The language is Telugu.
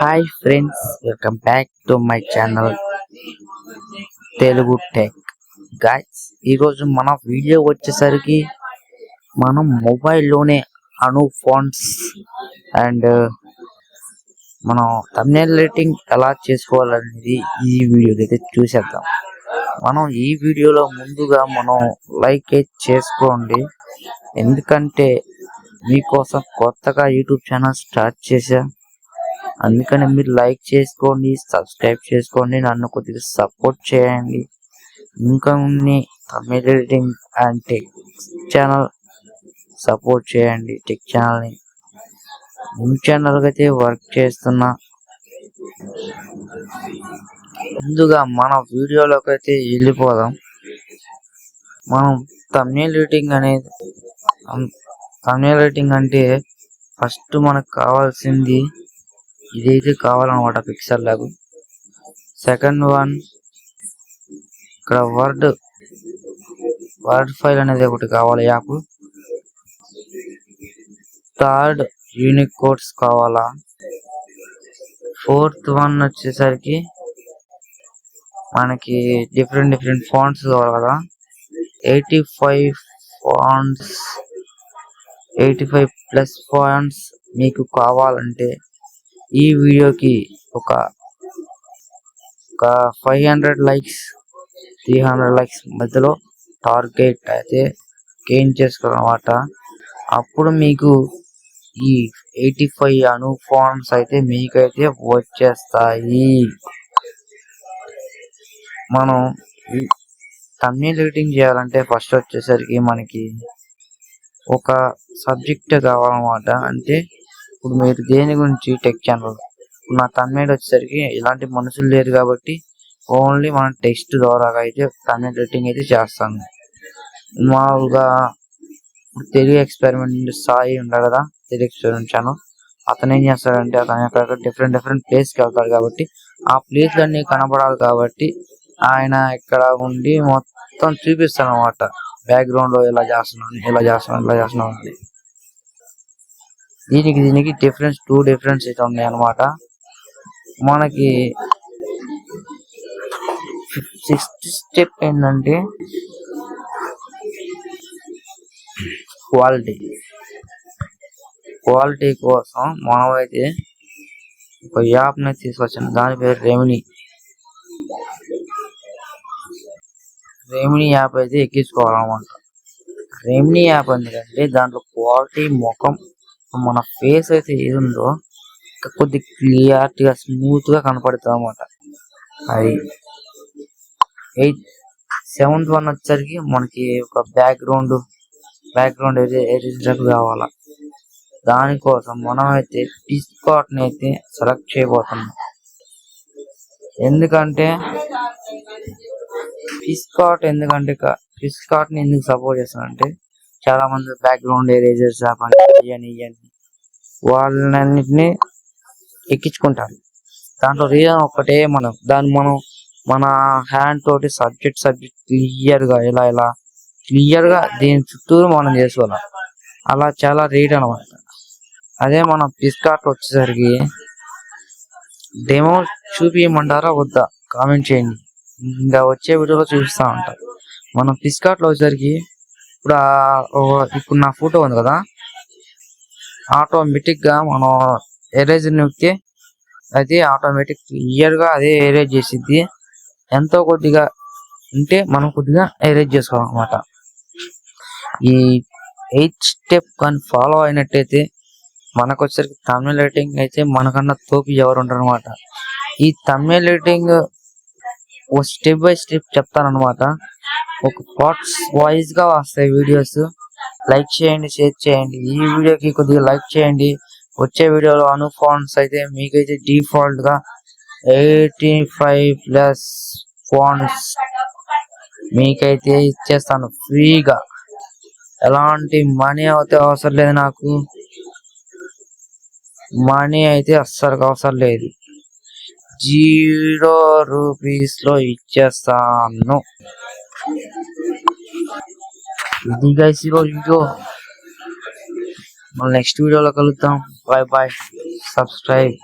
Hi friends, welcome back to my channel Telugu tech guys. ఈరోజు మన వీడియో వచ్చేసరికి మనం మొబైల్లోనే అను ఫాంట్స్ అండ్ మనం థంబ్నెయిల్ రేటింగ్ ఎలా చేసుకోవాలనేది ఈ వీడియోలో అయితే చూసేద్దాం. మనం ఈ వీడియోలో ముందుగా మనం లైక్ చేసుకోండి, ఎందుకంటే మీకోసం కొత్తగా యూట్యూబ్ ఛానల్ స్టార్ట్ చేశా. అందుకని మీరు లైక్ చేసుకోండి, సబ్స్క్రైబ్ చేసుకోండి, నన్ను కొద్దిగా సపోర్ట్ చేయండి. ఇంకా Tamil reading and tech channel support చేయండి. టెక్ ఛానల్ని ఛానల్కి అయితే వర్క్ చేస్తున్నా. ముందుగా మన వీడియోలోకి అయితే వెళ్ళిపోదాం. మనం తమిళ రీడింగ్ అంటే ఫస్ట్ మనకు కావాల్సింది ఇదైతే కావాలన్నమాట, పిక్సెల్ లాగా. సెకండ్ వన్ ఇక్కడ వర్డ్ ఫైల్ అనేది ఒకటి కావాలి, యాప్. థర్డ్ యూనిక్ కోడ్స్ కావాలా. ఫోర్త్ వన్ వచ్చేసరికి మనకి డిఫరెంట్ ఫాంట్స్ కావాలి కదా. 85+ ఫాంట్స్ మీకు కావాలంటే ఈ వీడియోకి ఒక 500 లైక్స్ 300 లైక్స్ మధ్యలో టార్గెట్ అయితే గెయిన్ చేసుకోవాలన్నమాట. అప్పుడు మీకు ఈ 85 అను ఫాంట్స్ అయితే మీకైతే వచ్చేస్తాయి. మనం థంబ్నెయిల్ రీడింగ్ చేయాలంటే ఫస్ట్ వచ్చేసరికి మనకి ఒక సబ్జెక్ట్ కావాలన్నమాట. అంటే ఇప్పుడు మీరు దేని గురించి టెక్ ఛానల్, నా థంబ్నెయిల్ వచ్చేసరికి ఇలాంటి మనుషులు లేరు కాబట్టి ఓన్లీ మనం టెక్స్ట్ ద్వారా అయితే థంబ్నెయిల్ రైటింగ్ అయితే చేస్తాను. మామూలుగా తెలుగు ఎక్స్పెరిమెంట్ సాయి ఉంటాడు కదా, తెలుగు ఎక్స్పెరిమెంట్ ఛానల్. అతను ఏం చేస్తాడంటే అతను అక్కడ డిఫరెంట్ ప్లేస్కి వెళ్తాడు కాబట్టి ఆ ప్లేస్లన్నీ కనపడాలి కాబట్టి ఆయన ఇక్కడ ఉండి మొత్తం చూపిస్తాను అనమాట. బ్యాక్గ్రౌండ్ లో ఇలా చేస్తున్నాను అని. దీనికి టూ డిఫరెన్స్ అయితే ఉన్నాయి అనమాట. మనకి 6th స్టెప్ ఏంటంటే క్వాలిటీ కోసం మనమైతే ఒక యాప్ ని తీసుకొచ్చాను. దాని పేరు రెమినీ యాప్ అయితే ఎక్కించుకోవాలన్నమాట. రెమినీ యాప్ ఎందుకంటే దాంట్లో క్వాలిటీ ముఖం మన ఫేస్ అయితే ఏది ఉందో కొద్దిగా క్లియర్గా స్మూత్ గా కనపడుతుంది అన్నమాట. అది 7th వన్ వచ్చేసరికి మనకి ఒక బ్యాక్గ్రౌండ్ ఎరేజర్ కావాలా. దానికోసం మనం అయితే పిస్కాట్ ని అయితే సెలెక్ట్ చేయబోతున్నాం. ఎందుకంటే పిస్కాట్ ని ఎందుకు సపోర్ట్ చేస్తానంటే చాలా మంది బ్యాక్గ్రౌండ్ ఎరేజర్స్ వాళ్ళన్నిటిని ఎక్కించుకుంటారు. దాంట్లో రీజన్ ఒక్కటే, మనం మన హ్యాండ్ తోటి సబ్జెక్ట్ క్లియర్ గా దీని చుట్టూరు మనం చేసుకోవాలి. అలా చాలా రేట్ అనమాట. అదే మన పిస్కాట్ వచ్చేసరికి డెమో చూపించమంటారా వద్దా కామెంట్ చేయండి, ఇంకా వచ్చే వీడియోలో చూపిస్తా ఉంటా. మనం పిస్కాట్ లో వచ్చేసరికి ఇప్పుడు నా ఫోటో ఉంది కదా, ఆటోమేటిక్ గా మనం ఎరేజర్ నొక్కితే అది ఆటోమేటిక్ క్లియర్ గా అదే ఎరేజ్ చేసిద్ది. ఎంతో కొద్దిగా ఉంటే మనం కొద్దిగా ఎరేజ్ చేసుకోవాలన్నమాట. ఈ 8th స్టెప్ కానీ ఫాలో అయినట్టయితే మనకు వచ్చేసరికి థంబ్నెయిల్ రైటింగ్ అయితే మనకన్నా తోపి ఎవరు ఉంటారు అనమాట. ఈ థంబ్నెయిల్ రైటింగ్ ఒక స్టెప్ బై స్టెప్ చెప్తానమాట. ఒక పార్ట్స్ వైజ్ గా వస్తాయి వీడియోస్. లైక్ చేయండి, షేర్ చేయండి. ఈ వీడియోకి కొద్దిగా లైక్ చేయండి. వచ్చే వీడియోలో అను ఫాంట్స్ అయితే మీకైతే డిఫాల్ట్ గా 85+ ఫాంట్స్ మీకైతే ఇచ్చేస్తాను ఫ్రీగా. ఎలాంటి మనీ అయితే అవసరం లేదు, నాకు మనీ అయితే అస్సలు అవసరం లేదు. 0 రూపీస్ లో ఇచ్చేస్తాను. ఇది గైస్ ఈరోజు వీడియో. నెక్స్ట్ వీడియోలో కలుద్దాం. బాయ్. సబ్స్క్రైబ్.